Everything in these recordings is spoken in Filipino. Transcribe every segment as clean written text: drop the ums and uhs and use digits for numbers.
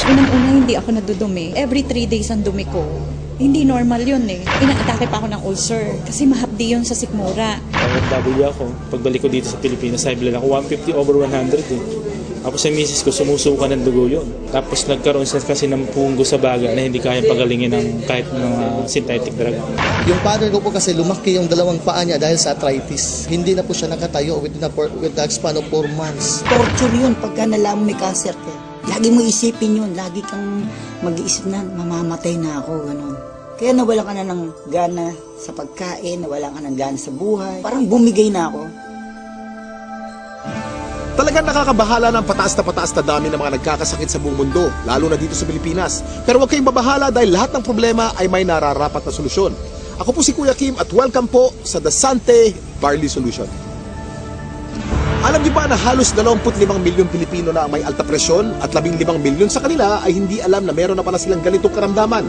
Unang-una, hindi ako nadudumi. Every 3 days ang dumi ko. Hindi normal yun eh. Inaatake pa ako ng ulcer kasi mahapdi yun sa sikmura. OFW ako. Pagbalik ko dito sa Pilipinas, high blood ako 150 over 100 eh. Tapos sa misis ko, sumusuka ng dugo yun. Tapos nagkaroon siya kasi ng punggo sa baga na hindi kayang pagalingin ng kahit mga synthetic drug. Yung father ko po kasi lumaki yung dalawang paa niya dahil sa arthritis. Hindi na po siya nakatayo with the span of 4 months. Torture yun pagka nalaman may cancer ka. Lagi mo isipin yun. Lagi kang mag-iisip na mamamatay na ako. Ganun. Kaya nawalan ka na ng gana sa pagkain, nawalan ka ng gana sa buhay. Parang bumigay na ako. Talagang nakakabahala ng pataas na dami ng mga nagkakasakit sa buong mundo, lalo na dito sa Pilipinas. Pero huwag kayong mabahala dahil lahat ng problema ay may nararapat na solusyon. Ako po si Kuya Kim at welcome po sa The Sante Barley Solution. Alam niyo ba na halos 25 milyong Pilipino na ang may alta presyon at 15 milyon sa kanila ay hindi alam na meron na pala silang ganitong karamdaman?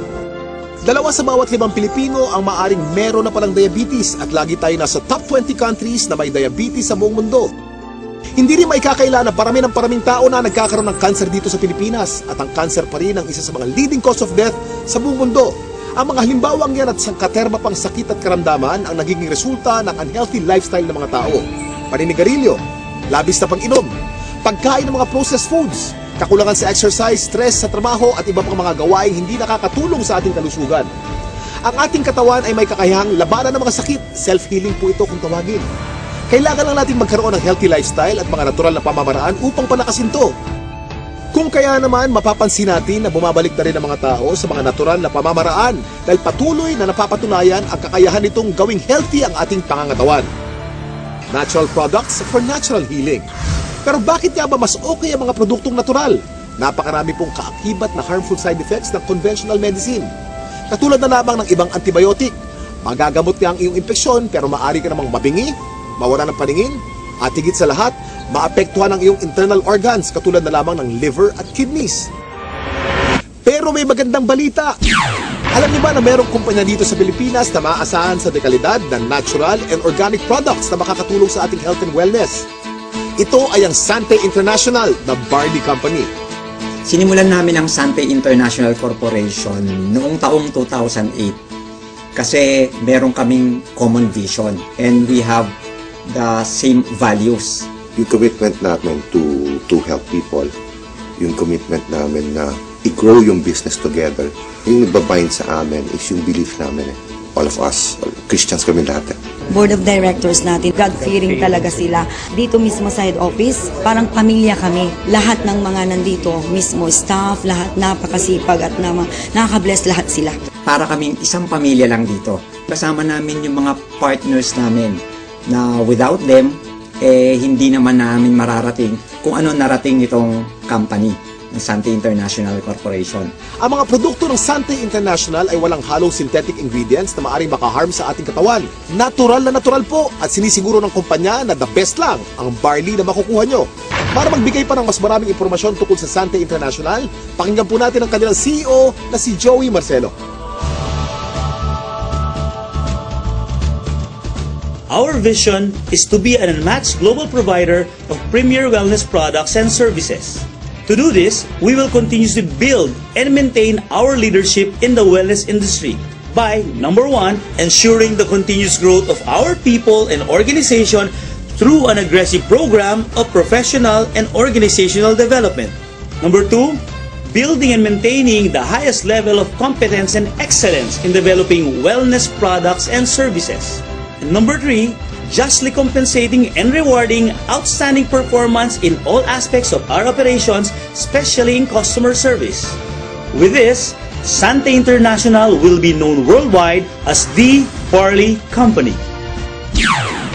2 sa bawat 5 Pilipino ang maaring meron na palang diabetes at lagi tayo nasa top 20 countries na may diabetes sa buong mundo. Hindi rin maikakaila na paraming tao na nagkakaroon ng cancer dito sa Pilipinas at ang cancer pa rin ang isa sa mga leading cause of death sa buong mundo. Ang mga halimbawang yan at sangkaterma pang sakit at karamdaman ang nagiging resulta ng unhealthy lifestyle ng mga tao. Paninigarilyo, labis na pag-inom, pagkain ng mga processed foods, kakulangan sa exercise, stress sa trabaho at iba pang mga gawaing hindi nakakatulong sa ating kalusugan. Ang ating katawan ay may kakayahang labanan ng mga sakit, self-healing po ito kung tawagin. Kailangan lang natin magkaroon ng healthy lifestyle at mga natural na pamamaraan upang palakasin to. Kung kaya naman, mapapansin natin na bumabalik na rin ang mga tao sa mga natural na pamamaraan dahil patuloy na napapatunayan ang kakayahan nitong gawing healthy ang ating pangangatawan. Natural products for natural healing. Pero bakit nga ba mas okay ang mga produktong natural? Napakarami pong kaakibat na harmful side effects ng conventional medicine. Katulad na lamang ng ibang antibiotic. Magagamot nga ang iyong impeksyon pero maaari ka namang mabingi, mawala ng paningin, at higit sa lahat, maapektuhan ang iyong internal organs katulad na lamang ng liver at kidneys. Pero may magandang balita. Alam niyo ba na mayroong kumpanya dito sa Pilipinas na maaasahan sa dekalidad ng natural and organic products na makakatulong sa ating health and wellness? Ito ay ang Sante International na Barley Company. Sinimulan namin ang Sante International Corporation noong taong 2008 kasi meron kaming common vision and we have the same values. Yung commitment namin to help people, yung commitment namin na i-grow yung business together, yung nagbabind sa amin is yung belief namin eh. All of us, Christians kami lahat eh. Board of directors natin, God-fearing talaga sila. Dito mismo sa head office, parang pamilya kami. Lahat ng mga nandito, mismo staff, lahat napakasipag at nakaka-bless lahat sila. Para kaming isang pamilya lang dito. Kasama namin yung mga partners namin na without them, hindi naman namin mararating kung ano narating itong company ng Sante International Corporation. Ang mga produkto ng Sante International ay walang halong synthetic ingredients na maaaring makaharm sa ating katawan. Natural na natural po at sinisiguro ng kumpanya na the best lang ang barley na makukuha nyo. Para magbigay pa ng mas maraming impormasyon tungkol sa Sante International, pakinggan po natin ang kanilang CEO na si Joey Marcelo. Our vision is to be an unmatched global provider of premier wellness products and services. To do this, we will continue to build and maintain our leadership in the wellness industry by, number 1, ensuring the continuous growth of our people and organization through an aggressive program of professional and organizational development. Number 2, building and maintaining the highest level of competence and excellence in developing wellness products and services. And number 3, justly compensating and rewarding outstanding performance in all aspects of our operations, especially in customer service. With this, Sante International will be known worldwide as the Barley Company.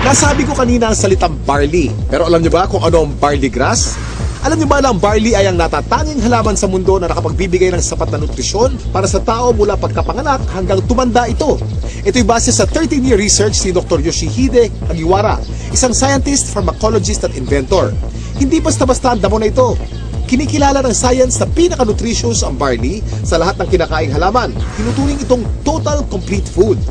Nasabi ko kanina ang salitang barley, pero alam niyo ba kung ano ang barley grass? Alam niyo ba na ang barley ay ang natatanging halaman sa mundo na nakapagbibigay ng sapat na nutrisyon para sa tao mula pagkapanganak hanggang tumanda ito? Ito'y base sa 13-year research ni Dr. Yoshihide Kagiwara, isang scientist, pharmacologist at inventor. Hindi basta-basta ang damo na ito. Kinikilala ng science na pinaka-nutritious ang barley sa lahat ng kinakaing halaman. Tinuturing itong total complete food.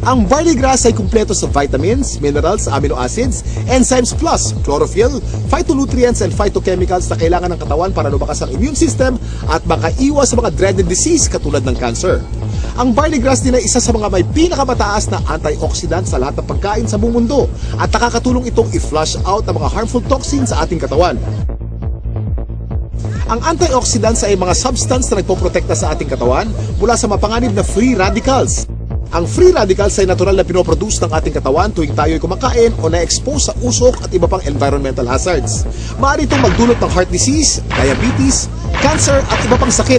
Ang barley grass ay kumpleto sa vitamins, minerals, amino acids, enzymes plus chlorophyll, phytonutrients and phytochemicals na kailangan ng katawan para lumakas ang immune system at makaiwas sa mga dreaded disease katulad ng cancer. Ang barley grass din ay isa sa mga may pinakamataas na antioxidant sa lahat ng pagkain sa buong mundo at nakakatulong itong i-flush out ang mga harmful toxins sa ating katawan. Ang antioxidants ay mga substance na nagpoprotekta sa ating katawan mula sa mapanganib na free radicals. Ang free radicals ay natural na pinoproduce ng ating katawan tuwing tayo ay kumakain o na-expose sa usok at iba pang environmental hazards. Maaari itong magdulot ng heart disease, diabetes, cancer at iba pang sakit.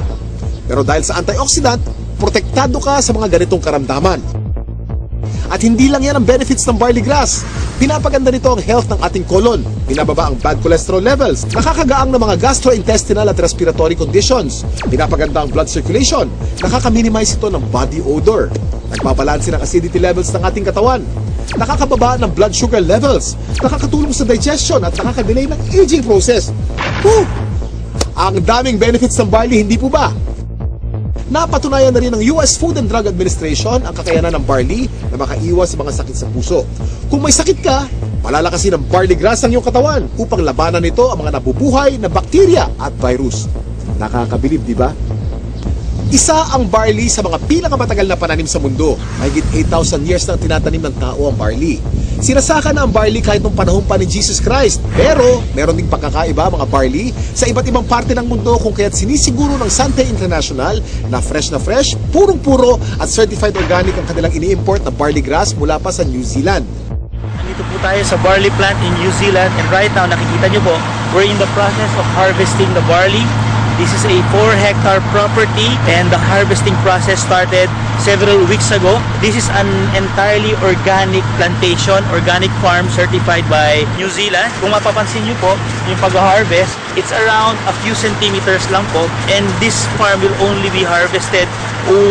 Pero dahil sa antioxidant, protektado ka sa mga ganitong karamdaman. At hindi lang yan ang benefits ng barley grass. Pinapaganda nito ang health ng ating colon, binababa ang bad cholesterol levels, nakakagaang ng mga gastrointestinal at respiratory conditions, pinapaganda ang blood circulation, nakaka-minimize ito ng body odor, nagbabalanse ng acidity levels ng ating katawan, nakakababa ng blood sugar levels, nakakatulong sa digestion at nakaka-delay ng aging process. Woo! Ang daming benefits ng barley, hindi po ba? Napatunayan na rin ng US Food and Drug Administration ang kakayanan ng barley na makaiwas sa mga sakit sa puso. Kung may sakit ka, palalakasin ng barley grass ang iyong katawan upang labanan nito ang mga nabubuhay na bakterya at virus. Nakakabilib, di ba? Isa ang barley sa mga pinakamatagal na pananim sa mundo. Mahigit 8,000 years nang tinatanim ng tao ang barley. Sinasaka na ang barley kahit nung panahon pa ni Jesus Christ. Pero, meron ding pagkakaiba mga barley sa iba't ibang parte ng mundo kung kaya't sinisiguro ng Sante International na fresh, purong-puro at certified organic ang kanilang ini-import na barley grass mula pa sa New Zealand. Nandito po tayo sa barley plant in New Zealand and right now nakikita nyo po, we're in the process of harvesting the barley. This is a 4-hectare property and the harvesting process started several weeks ago. This is an entirely organic plantation, organic farm certified by New Zealand. Kung mapapansin nyo po, yung pag-harvest, it's around a few centimeters lang po and this farm will only be harvested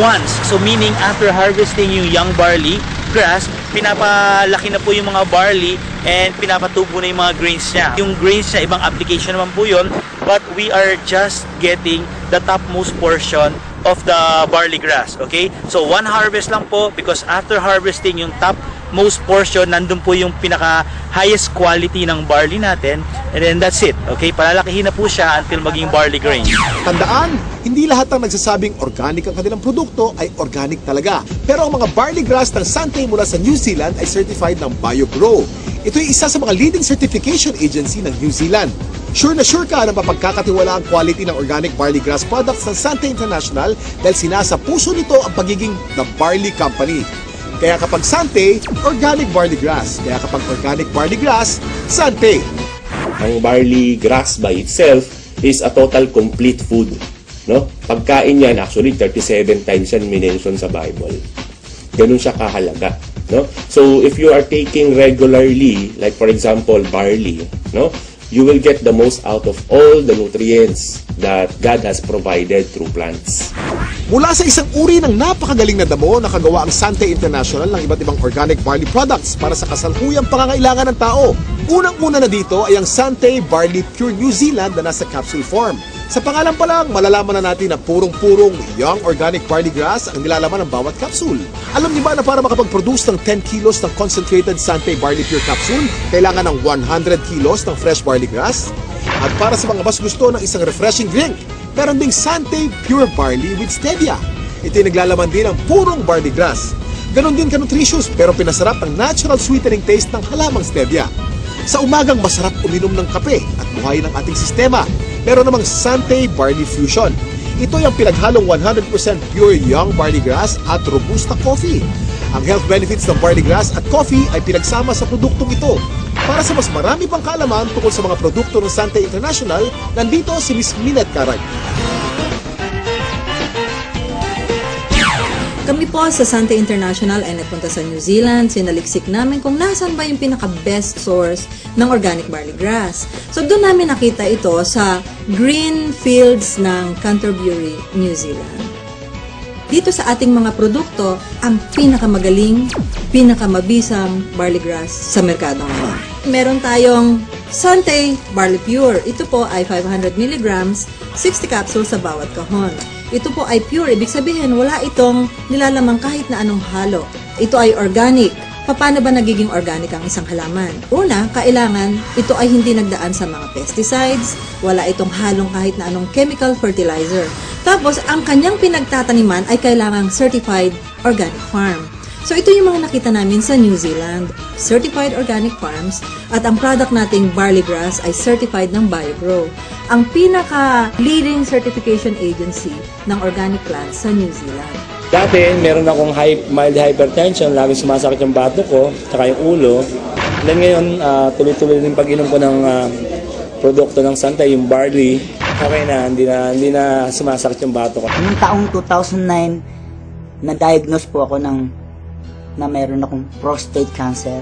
once. So meaning after harvesting yung young barley grass, pinapalaki na po yung mga barley and pinapatubo na yung mga grains niya. Yung grains niya, ibang application naman po yun, but we are just getting the topmost portion of the barley grass, okay? So one harvest lang po because after harvesting yung topmost portion, nandun po yung pinaka highest quality ng barley natin and then that's it, okay? Palalakihin na po siya until maging barley grain. Tandaan, hindi lahat ng nagsasabing organic ang kanilang produkto ay organic talaga. Pero ang mga barley grass ng Sante mula sa New Zealand ay certified ng BioGrow. Ito ay isa sa mga leading certification agency ng New Zealand. Sure na sure ka na mapagkakatiwala ang quality ng organic barley grass products ng Sante International dahil sinasa puso nito ang pagiging The Barley Company. Kaya kapag Sante, organic barley grass. Kaya kapag organic barley grass, Sante. Ang barley grass by itself is a total complete food. No? Pagkain yan, actually 37 times yan minention sa Bible. Ganun siya kahalaga. No? So if you are taking regularly, like for example barley, no, you will get the most out of all the nutrients that God has provided through plants. Mula sa isang uri ng napakagaling na damo, nakagawa ang Sante International ng iba't ibang organic barley products para sa kasalukuyang pangangailangan ng tao. Unang-una na dito ay ang Sante Barley Pure New Zealand na nasa capsule form. Sa pangalan pa lang, malalaman na natin na purong-purong young organic barley grass ang nilalaman ng bawat capsule. Alam niyo ba na para makapag-produce ng 10 kilos ng concentrated Sante Barley Pure capsule, kailangan ng 100 kilos ng fresh barley grass? At para sa mga mas gusto ng isang refreshing drink, meron ding Sante Pure Barley with Stevia. Ito ay naglalaman din ng purong barley grass. Ganon din ka-nutritious pero pinasarap ang natural sweetening taste ng halamang Stevia. Sa umagang masarap uminom ng kape at buhayin ang ating sistema. Meron namang Sante Barley Fusion. Ito ay ang pinaghalong 100% pure young barley grass at robusta coffee. Ang health benefits ng barley grass at coffee ay pinagsama sa produktong ito. Para sa mas marami pang kaalaman tungkol sa mga produkto ng Sante International, nandito si Ms. Minette Carag. Kami po sa Sante International ay nagpunta sa New Zealand. Sinaliksik namin kung nasan ba yung pinaka-best source ng organic barley grass. So doon namin nakita ito sa green fields ng Canterbury, New Zealand. Dito sa ating mga produkto, ang pinakamagaling, pinakamabisang barley grass sa merkado ngayon. Meron tayong Sante Barley Pure. Ito po ay 500 mg, 60 capsules sa bawat kahon. Ito po ay pure, ibig sabihin wala itong nilalamang kahit na anong halo. Ito ay organic. Paano ba nagiging organic ang isang halaman? Una, kailangan ito ay hindi nagdaan sa mga pesticides, wala itong halong kahit na anong chemical fertilizer. Tapos, ang kanyang pinagtataniman ay kailangang certified organic farm. So, ito yung mga nakita namin sa New Zealand, certified organic farms, at ang product nating barley grass ay certified ng BioGrow, ang pinaka-leading certification agency ng organic plants sa New Zealand. Dati, meron akong mild hypertension, laging sumasakit yung bato ko, tsaka yung ulo. Then ngayon, tuloy-tuloy din pag-inom ko ng produkto ng Santay, yung barley. Okay na, hindi na sumasakit yung bato ko. Noong taong 2009, na-diagnose po ako na meron akong prostate cancer.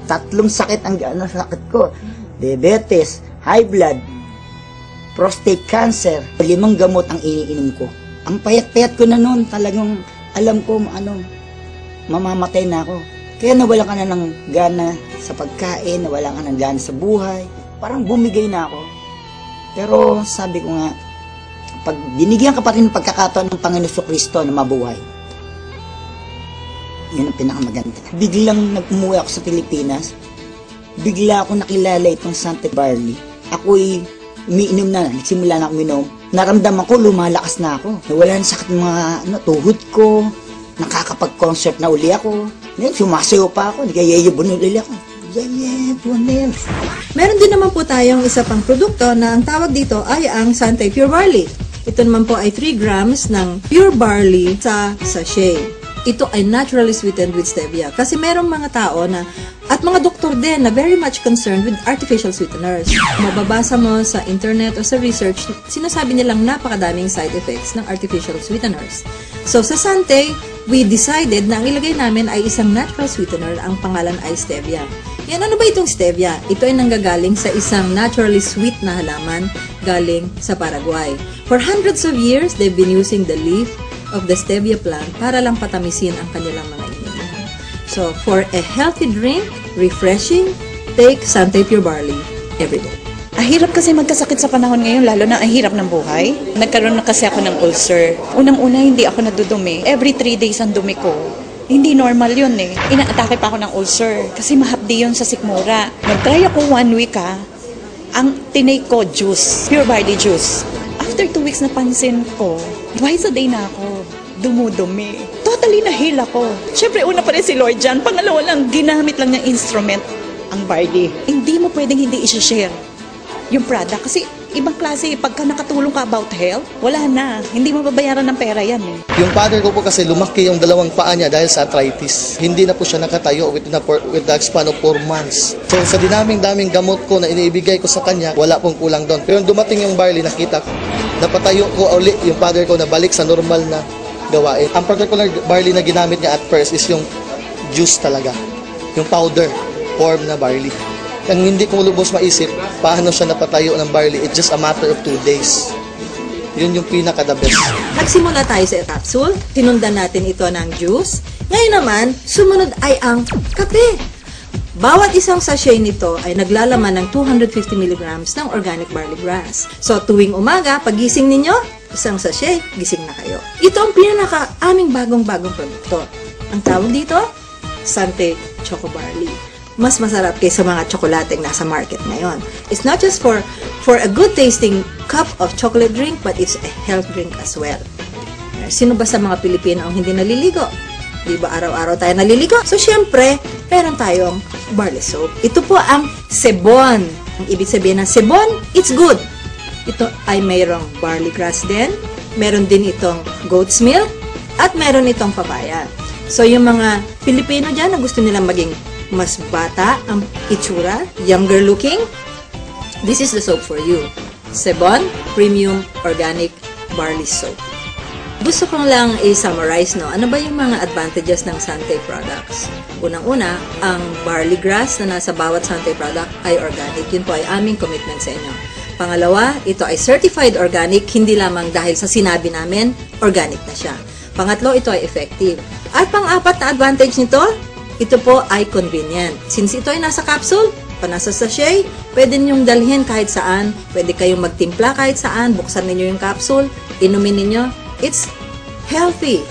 3 sakit ang sakit ko. Diabetes, high blood, prostate cancer. 5 gamot ang iniinom ko. Ang payat-payat ko na noon, talagang alam ko mamamatay na ako. Kaya nawala ka na ng gana sa pagkain, nawala ka ng gana sa buhay. Parang bumigay na ako. Pero sabi ko nga, pag binigyan ka pa rin ng pagkakataon ng Panginoon Kristo na mabuhay, yun ang pinakamaganda. Biglang nag-umuwi ako sa Pilipinas, bigla ako nakilala itong Santay Barley. Ako'y umiinom na, nagsimula na ako uminom. Naramdaman ko, lumalakas na ako. Nawala na sakit mga tuhod ko, nakakapag-concert na uli ako. Ngayon, sumasayo pa ako, nagayayabon uli ako. Meron din naman po tayong isa pang produkto na ang tawag dito ay ang Santay Pure Barley. Ito naman po ay 3 grams ng pure barley sa sachet. Ito ay naturally sweetened with stevia. Kasi merong mga tao at mga doktor din na very much concerned with artificial sweeteners. Mababasa mo sa internet o sa research, sinasabi nilang napakadaming side effects ng artificial sweeteners. So sa Santay, we decided na ang ilagay namin ay isang natural sweetener, ang pangalan ay stevia. Yan, ano ba itong stevia? Ito ay nanggagaling sa isang naturally sweet na halaman galing sa Paraguay. For hundreds of years, they've been using the leaf of the stevia plant para lang patamisin ang kanilang mga iniinom. So, for a healthy drink, refreshing, take Santay Pure Barley every day. Ang hirap kasi magkasakit sa panahon ngayon, lalo na ang hirap ng buhay. Nagkaroon na kasi ako ng ulcer. Unang-una, hindi ako nadudumi. Every 3 days ang dumi ko. Hindi normal yun eh. Inaatake pa ako ng ulcer kasi mahapdi yun sa sikmura. Nag-try ako 1 week ang tinake ko juice, pure barley juice. After 2 weeks napansin ko, twice a day na ako dumudumi. Totally na-heal ako. Siyempre, una pa rin si Lord dyan. Pangalawa lang, ginamit lang niyang instrument ang barley. Hindi mo pwedeng hindi i-share yung product. Kasi ibang klase, pagka nakatulong ka about health, wala na. Hindi mo babayaran ng pera yan eh. Yung father ko po kasi lumaki yung 2 paa niya dahil sa arthritis. Hindi na po siya nakatayo with the span of 4 months. So sa daming gamot ko na iniibigay ko sa kanya, wala pong kulang doon. Pero dumating yung barley, nakita ko, napatayo ko uli yung father ko na balik sa normal na gawain. Ang particular barley na ginamit niya at first is yung juice talaga. Yung powder form na barley. Ang hindi ko lubos maisip, paano siya napatayo ng barley, it's just a matter of 2 days. Yun yung pinaka-the best. Nagsimula tayo sa capsule, tinundan natin ito ng juice. Ngayon naman, sumunod ay ang kape. Bawat isang sachet nito ay naglalaman ng 250 mg ng organic barley grass. So tuwing umaga, pagising ninyo, isang sachet, gising na kayo. Ito ang aming bagong-bagong produkto. Ang tawag dito, Santay Choco Barley. Mas masarap kaysa mga tsokolateng nasa market ngayon. It's not just for a good tasting cup of chocolate drink, but it's a health drink as well. Sino ba sa mga Pilipino ang hindi naliligo? Di ba araw-araw tayo naliligo? So syempre, meron tayong barley soap. Ito po ang sebon. Ang ibig sabihin ng sebon, it's good. Ito ay mayroong barley grass din. Meron din itong goat's milk. At meron itong papaya. So yung mga Pilipino dyan na gusto nilang maging mas bata ang itsura, younger looking, this is the soap for you. Sebon Premium Organic Barley Soap. Gusto kong lang i-summarize, no? Ano ba yung mga advantages ng Santay products? Unang-una, ang barley grass na nasa bawat Santay product ay organic. Yun po ay aming commitment sa inyo. Pangalawa, ito ay certified organic, hindi lamang dahil sa sinabi namin, organic na siya. Pangatlo, ito ay effective. At pang-apat na advantage nito, ito po ay convenient. Since ito ay nasa capsule, Pa nasa sachet, pwede ninyong dalhin kahit saan, pwede kayong magtimpla kahit saan, buksan ninyo yung capsule, inumin ninyo. It's healthy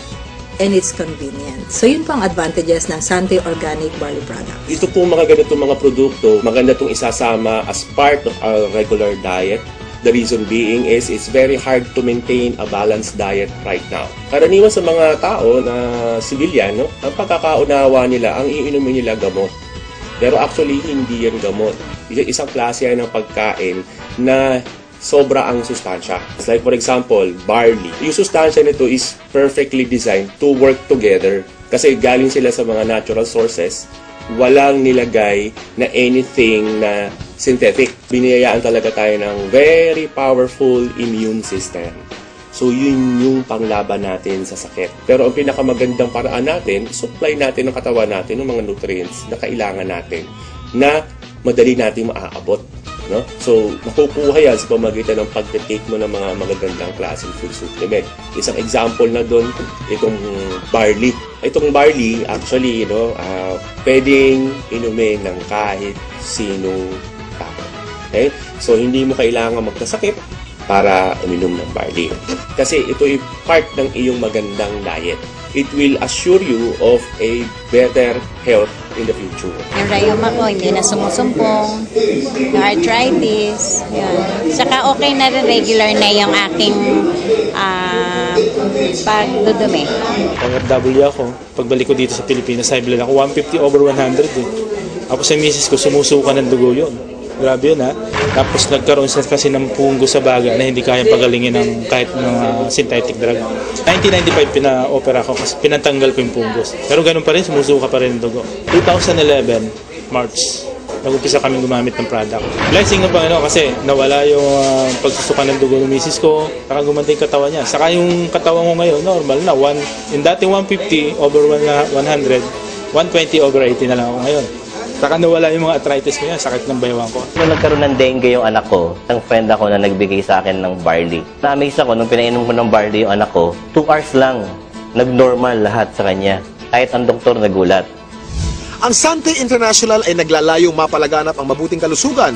and it's convenient. So yun po ang advantages ng Sante Organic Barley Product. Ito po mga ganitong mga produkto, maganda itong isasama as part of our regular diet. The reason being is it's very hard to maintain a balanced diet right now. Karaniwan sa mga tao na civilian, ang pagkakaunawa nila, ang iinumin nila gamot. Pero actually, hindi yan gamot. Isang klase yan ng pagkain na sobra ang sustansya. It's like for example, barley. Yung sustansya nito is perfectly designed to work together. Kasi galing sila sa mga natural sources, walang nilagay na anything na synthetic. Biniyayaan talaga tayo ng very powerful immune system. So yun yung panglaban natin sa sakit. Pero ang pinakamagandang paraan natin, supply natin ng katawan natin ng mga nutrients na kailangan natin na madali natin maaabot. No? So, makukuha yan sa pamagitan ng pag-take mo ng mga magagandang klaseng food supplement. Isang example na doon, itong barley. Itong barley, actually, pwedeng inumin ng kahit sinong tao. Okay? So, hindi mo kailangan magkasakit para uminom ng barley. Kasi ito ay part ng iyong magandang diet. It will assure you of a better health in the future. Yung rayuma ko, hindi na sumusumpong. Yung arthritis, yun. Saka okay na rin, regular na yung aking pagdudumi. Pang-FW ako. Pagbalik ko dito sa Pilipinas, high blood ako. 150/100 eh. Ako sa misis ko, sumusuka ng dugo yun. Grabe yun ha. Tapos nagkaroon siya kasi ng punggo sa baga na hindi kayang pagalingin ng kahit ng synthetic drug. 1995 pina-opera ko kasi pinatanggal ko yung punggos. Pero ganun pa rin, sumusuka pa rin ng dugo. 2011, March, nag-umpisa kami gumamit ng product. Blessing ng Panginoon kasi nawala yung pagsusuka ng dugo ng misis ko, saka gumanda yung katawan niya. Saka yung katawan ko ngayon, normal na. Yung dati 150/100, 120/80 na lang ako ngayon. Saka nawala yung mga arthritis ko yan, sakit ng baywang ko. Nung nagkaroon ng dengue yung anak ko, isang friend ako na nagbigay sa akin ng barley. Na-amaze ako nung pinainom ko ng barley yung anak ko, 2 hours lang, nag-normal lahat sa kanya. Kahit ang doktor nagulat. Ang Sante International ay naglalayong mapalaganap ang mabuting kalusugan